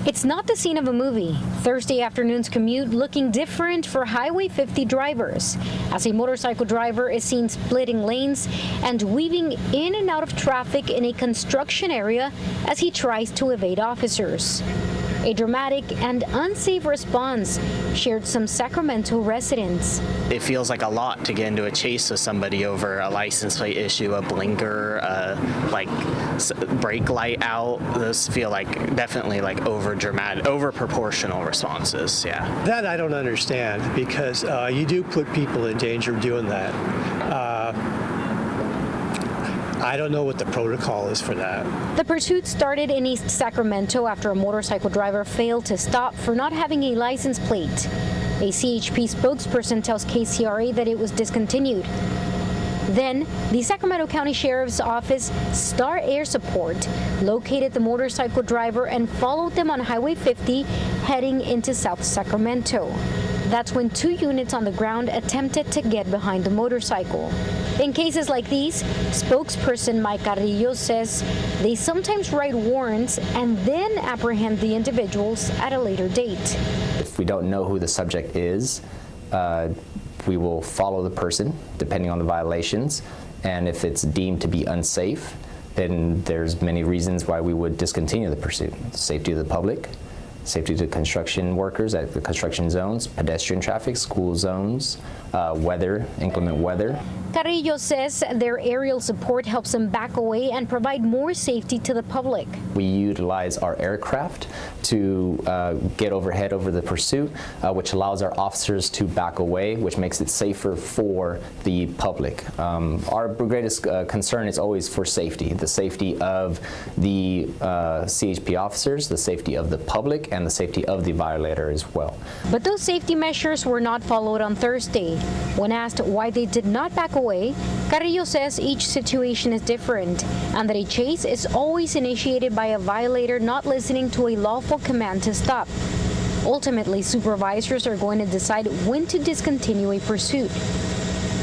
It's not the scene of a movie. Thursday afternoon's commute looking different for Highway 50 drivers, as a motorcycle driver is seen splitting lanes and weaving in and out of traffic in a construction area as he tries to evade officers. A dramatic and unsafe response shared some Sacramento residents. It feels like a lot to get into a chase with somebody over a license plate issue, a blinker, like brake light out. Those feel like definitely like over dramatic, over proportional responses. Yeah. That I don't understand, because you do put people in danger doing that. I don't know what the protocol is for that. The pursuit started in East Sacramento after a motorcycle driver failed to stop for not having a license plate. A CHP spokesperson tells KCRA that it was discontinued. Then, the Sacramento County Sheriff's Office Star Air Support located the motorcycle driver and followed them on Highway 50 heading into South Sacramento. That's when 2 units on the ground attempted to get behind the motorcycle. In cases like these, spokesperson Mike Carrillo says they sometimes write warrants and then apprehend the individuals at a later date. If we don't know who the subject is, we will follow the person depending on the violations, and if it's deemed to be unsafe, then there's many reasons why we would discontinue the pursuit. Safety of the public, safety to construction workers at the construction zones, pedestrian traffic, school zones, weather, inclement weather. Carrillo says their aerial support helps them back away and provide more safety to the public. We utilize our aircraft to get overhead over the pursuit, which allows our officers to back away, which makes it safer for the public. Our greatest concern is always for safety, the safety of the CHP officers, the safety of the public, and the safety of the violator as well. But those safety measures were not followed on Thursday. When asked why they did not back away, Carrillo says each situation is different and that a chase is always initiated by a violator not listening to a lawful command to stop. Ultimately, supervisors are going to decide when to discontinue a pursuit.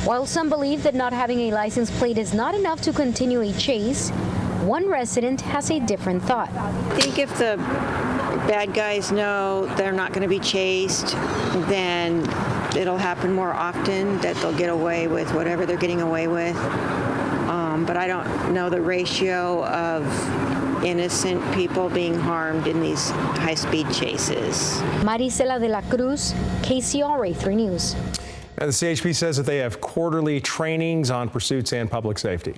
While some believe that not having a license plate is not enough to continue a chase, one resident has a different thought. I think if the bad guys know they're not going to be chased, then it'll happen more often that they'll get away with whatever they're getting away with. But I don't know the ratio of innocent people being harmed in these high-speed chases. Marisela de la Cruz, KCRA 3 News. And the CHP says that they have quarterly trainings on pursuits and public safety.